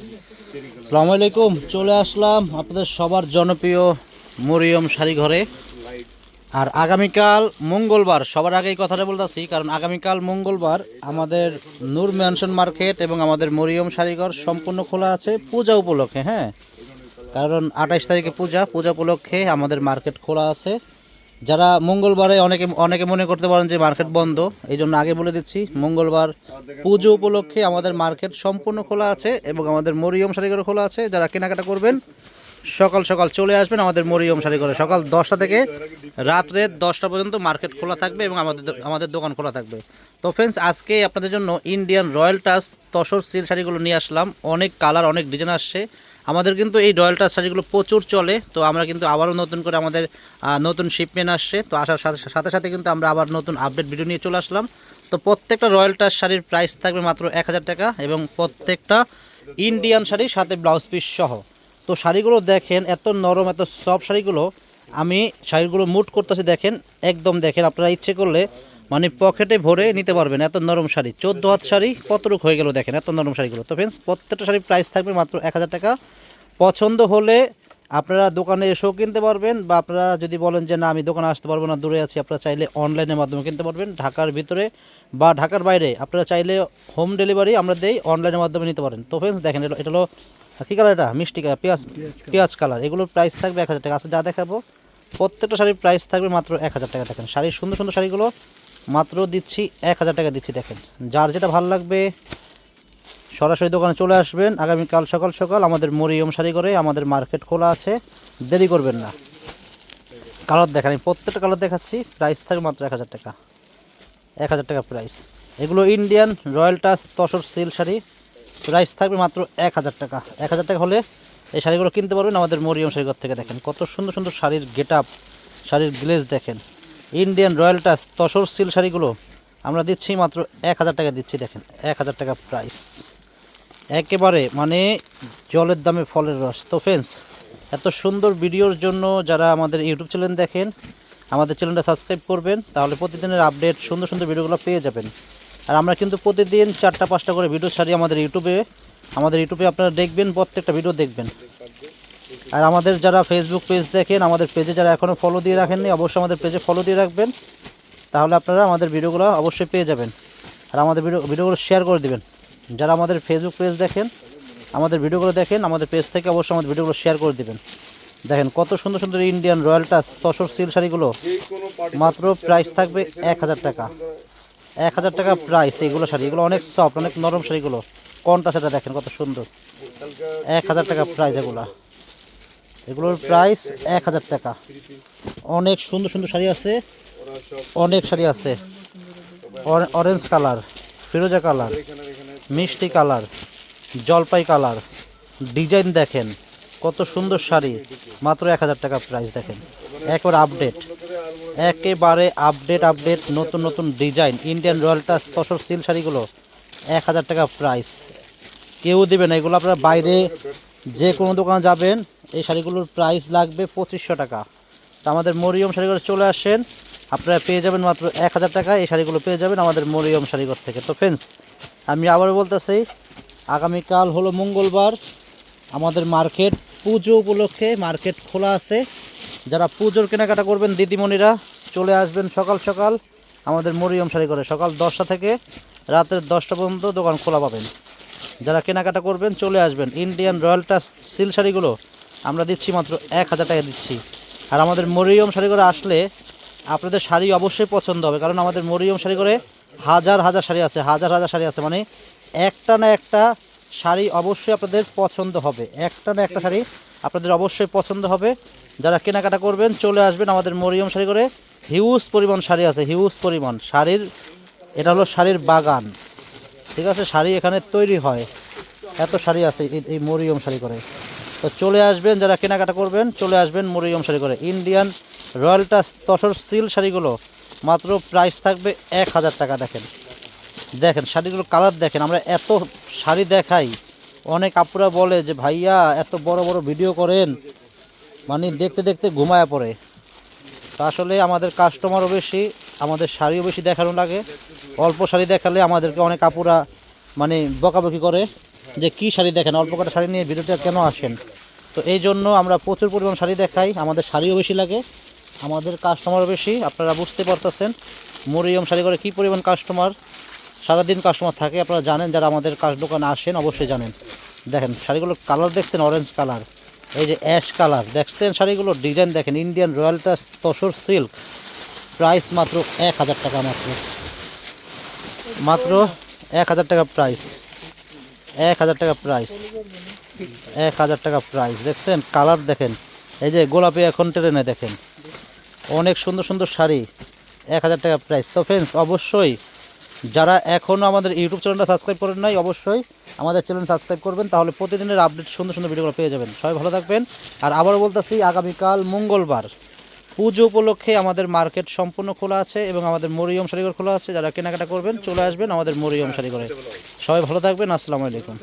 আসসালামু আলাইকুম। চলে আসলাম আপনাদের সবার জনপ্রিয় মরিয়ম শাড়ি ঘরে। আর আগামীকাল মঙ্গলবার, সবার আগে এই কথাটা বলতেছি কারণ আগামীকাল মঙ্গলবার আমাদের নূর ম্যানশন মার্কেট এবং আমাদের মরিয়ম শাড়িঘর সম্পূর্ণ খোলা আছে পূজা উপলক্ষে। হ্যাঁ, কারণ 28 তারিখে পূজা উপলক্ষে আমাদের মার্কেট খোলা আছে। যারা মঙ্গলবারে অনেকে অনেকে মনে করতে পারেন যে মার্কেট বন্ধ, এই জন্য আগে বলে দিচ্ছি মঙ্গলবার পুজো উপলক্ষে আমাদের মার্কেট সম্পূর্ণ খোলা আছে এবং আমাদের মরিয়ম শাড়িঘর খোলা আছে। যারা কেনাকাটা করবেন সকাল সকাল চলে আসবেন আমাদের মরিয়ম শাড়িঘরে। সকাল 10টা থেকে রাত্রে 10টা পর্যন্ত মার্কেট খোলা থাকবে এবং আমাদের দোকান খোলা থাকবে। তো ফ্রেন্ডস, আজকে আপনাদের জন্য Indian royal touch tussar silk শাড়িগুলো নিয়ে আসলাম। অনেক কালার, অনেক ডিজাইন আসছে। আমাদের কিন্তু এই রয়্যাল টাচ শাড়িগুলো প্রচুর চলে, তো আমরা কিন্তু আবারও নতুন করে আমাদের নতুন শিপমেন্ট আসছে। তো আসার সাথে সাথে সাথে কিন্তু আমরা আবার নতুন আপডেট ভিডিও নিয়ে চলে আসলাম। তো প্রত্যেকটা রয়্যাল টাচ শাড়ির প্রাইস থাকবে মাত্র 1000 টাকা এবং প্রত্যেকটা ইন্ডিয়ান শাড়ির সাথে ব্লাউজ পিস সহ। তো শাড়িগুলো দেখেন, এত নরম, এত সফট শাড়িগুলো। আমি শাড়িগুলো মুট করতেছি, দেখেন একদম, দেখেন আপনারা ইচ্ছে করলে মানে পকেটে ভরে নিতে পারবেন। এত নরম শাড়ি, 14 হাত শাড়ি কতটুকু হয়ে গেল দেখেন, এত নরম শাড়িগুলো। তো ফ্রেন্ডস, প্রত্যেকটা শাড়ির প্রাইস থাকবে মাত্র 1000 টাকা। পছন্দ হলে আপনারা দোকানে এসেও কিনতে পারবেন, বা আপনারা যদি বলেন যে না আমি দোকানে আসতে পারবো না, দূরে আছি, আপনারা চাইলে অনলাইনের মাধ্যমে কিনতে পারবেন। ঢাকার ভিতরে বা ঢাকার বাইরে আপনারা চাইলে হোম ডেলিভারি আমরা দেই, অনলাইনের মাধ্যমে নিতে পারেন। তো ফ্রেন্ডস দেখেন, এটা হলো কী কালার, এটা মিষ্টি কালার, পেঁয়াজ কালার। এগুলোর প্রাইস থাকবে 1000 টাকা। আচ্ছা, যা দেখাবো প্রত্যেকটা শাড়ির প্রাইস থাকবে মাত্র 1000 টাকা। দেখেন শাড়ির সুন্দর সুন্দর শাড়িগুলো মাত্র দিচ্ছি 1000 টাকা দিচ্ছি। দেখেন, যার যেটা ভালো লাগবে সরাসরি দোকানে চলে আসবেন। আগামীকাল সকাল সকাল আমাদের মরিয়ম শাড়িঘরে আমাদের মার্কেট খোলা আছে, দেরি করবেন না। কালার দেখেন, আমি প্রত্যেকটা কালার দেখাচ্ছি। প্রাইস থাকবে মাত্র 1000 টাকা, 1000 টাকা প্রাইস। এগুলো Indian royal touch tussar silk sari, price থাকবে মাত্র 1000 টাকা। 1000 টাকা হলে এই শাড়িগুলো কিনতে পারবেন আমাদের মরিয়ম শাড়িঘর থেকে। দেখেন কত সুন্দর সুন্দর শাড়ির গেট আপ, শাড়ির গ্লেজ দেখেন। Indian royal touch tussar silk শাড়িগুলো আমরা দিচ্ছি মাত্র 1000 টাকা দিচ্ছি। দেখেন 1000 টাকা প্রাইস, একেবারে মানে জলের দামে ফলের রস। তো ফ্রেন্ডস, এত সুন্দর ভিডিওর জন্য যারা আমাদের ইউটিউব চ্যানেল দেখেন, আমাদের চ্যানেলটা সাবস্ক্রাইব করবেন, তাহলে প্রতিদিনের আপডেট সুন্দর সুন্দর ভিডিওগুলো পেয়ে যাবেন। আর আমরা কিন্তু প্রতিদিন 4টা-5টা করে ভিডিও ছাড়ি আমাদের ইউটিউবে আপনারা দেখবেন, প্রত্যেকটা ভিডিও দেখবেন। আর আমাদের যারা ফেসবুক পেজ দেখেন, আমাদের পেজে যারা এখনও ফলো দিয়ে রাখেননি, অবশ্যই আমাদের পেজে ফলো দিয়ে রাখবেন, তাহলে আপনারা আমাদের ভিডিওগুলো অবশ্যই পেয়ে যাবেন। আর আমাদের ভিডিওগুলো শেয়ার করে দেবেন। যারা আমাদের ফেসবুক পেজ দেখেন, আমাদের ভিডিওগুলো দেখেন, আমাদের পেজ থেকে অবশ্যই আমাদের ভিডিওগুলো শেয়ার করে দেবেন। দেখেন কত সুন্দর সুন্দর Indian royal touch tussar silk শাড়িগুলো, মাত্র প্রাইস থাকবে 1000 টাকা। 1000 টাকা প্রাইস। এইগুলো শাড়ি, এগুলো অনেক সফট, অনেক নরম শাড়িগুলো। কোনটা সেটা দেখেন কত সুন্দর, 1000 টাকা প্রাইস। এগুলোর প্রাইস 1000 টাকা। অনেক সুন্দর সুন্দর শাড়ি আছে, অনেক শাড়ি আছে। অরেঞ্জ কালার, ফিরোজা কালার, মিষ্টি কালার, জলপাই কালার, ডিজাইন দেখেন কত সুন্দর শাড়ি, মাত্র 1000 টাকা প্রাইস। দেখেন একেবারে আপডেট নতুন নতুন design Indian royal touch tussar silk শাড়িগুলো 1000 টাকা প্রাইস। কেউ দেবে না এগুলো। আপনারা বাইরে যে কোনো দোকানে যাবেন, এই শাড়িগুলোর প্রাইস লাগবে 2500 টাকা। তো আমাদের মরিয়ম শাড়িঘরে চলে আসেন, আপনারা পেয়ে যাবেন মাত্র 1000 টাকা। এই শাড়িগুলো পেয়ে যাবেন আমাদের মরিয়ম শাড়িঘর থেকে। তো ফ্রেন্ডস, আমি আবারও বলতেছি, আগামীকাল হলো মঙ্গলবার, আমাদের মার্কেট পুজো উপলক্ষে মার্কেট খোলা আছে। যারা পুজোর কেনাকাটা করবেন দিদিমণিরা চলে আসবেন সকাল সকাল আমাদের মরিয়ম শাড়িঘরে। সকাল 10টা থেকে রাতের 10টা পর্যন্ত দোকান খোলা পাবেন। যারা কেনাকাটা করবেন চলে আসবেন। ইন্ডিয়ান রয়্যাল টাচ সিল্ক শাড়িগুলো আমরা দিচ্ছি মাত্র 1000 টাকা দিচ্ছি। আর আমাদের মরিয়ম শাড়িঘরে আসলে আপনাদের শাড়ি অবশ্যই পছন্দ হবে, কারণ আমাদের মরিয়ম শাড়িঘরে হাজার হাজার শাড়ি আছে, হাজার হাজার শাড়ি আছে। মানে একটা না একটা শাড়ি অবশ্যই আপনাদের পছন্দ হবে, একটা না একটা শাড়ি আপনাদের অবশ্যই পছন্দ হবে। যারা কেনাকাটা করবেন চলে আসবেন আমাদের মরিয়ম শাড়িঘরে। হিউজ পরিমাণ শাড়ি আছে, হিউজ পরিমাণ শাড়ির, এটা হলো শাড়ির বাগান, ঠিক আছে। শাড়ি এখানে তৈরি হয়, এত শাড়ি আছে এই মরিয়ম শাড়িঘরে। তো চলে আসবেন, যারা কেনাকাটা করবেন চলে আসবেন মরিয়ম শাড়িঘরে। Indian royal touch tussar silk শাড়িগুলো মাত্র প্রাইস থাকবে 1000 টাকা। দেখেন শাড়িগুলো কালার দেখেন। আমরা এত শাড়ি দেখাই, অনেক আপুরা বলে যে ভাইয়া এত বড় বড় ভিডিও করেন, মানে দেখতে দেখতে ঘুমায়া পড়ে। তা আসলে আমাদের কাস্টমারও বেশি, আমাদের শাড়িও বেশি দেখানো লাগে। অল্প শাড়ি দেখালে আমাদেরকে অনেক আপুরা মানে বকাবকি করে। যে কি শাড়ি দেখেন, অল্প কটা শাড়ি নিয়ে ভিডিওটা কেন আসেন। তো এই জন্য আমরা প্রচুর পরিমাণ শাড়ি দেখাই, আমাদের শাড়িও বেশি লাগে, আমাদের কাস্টমারও বেশি। আপনারা বুঝতে পারতেছেন মরিয়ম শাড়ি করে কী পরিমাণ কাস্টমার, সারাদিন কাস্টমার থাকে, আপনারা জানেন, যারা আমাদের দোকানে আসেন অবশ্যই জানেন। দেখেন শাড়িগুলোর কালার দেখছেন, অরেঞ্জ কালার, এই যে অ্যাশ কালার দেখছেন, শাড়িগুলোর ডিজাইন দেখেন, Indian royal touch tussar silk, price মাত্র 1000 টাকা, মাত্র 1000 টাকা প্রাইস, 1000 টাকা প্রাইস, 1000 টাকা প্রাইস। দেখছেন কালার দেখেন, এই যে গোলাপি এখন ট্রেনে দেখেন, অনেক সুন্দর সুন্দর শাড়ি, 1000 টাকা প্রাইস। তো ফ্রেন্ডস অবশ্যই যারা এখনও আমাদের ইউটিউব চ্যানেলটা সাবস্ক্রাইব করেন নাই, অবশ্যই আমাদের চ্যানেল সাবস্ক্রাইব করবেন, তাহলে প্রতিদিনের আপডেট সুন্দর সুন্দর ভিডিওগুলো পেয়ে যাবেন। সবাই ভালো থাকবেন। আর আবারও বলতেছি, আগামীকাল মঙ্গলবার পুজো উপলক্ষে আমাদের মার্কেট সম্পূর্ণ খোলা আছে এবং আমাদের মরিয়ম শাড়িঘর খোলা আছে। যারা কেনাকাটা করবেন চলে আসবেন আমাদের মরিয়ম শাড়িঘরে। সবাই ভালো থাকবেন, আসসালামু আলাইকুম।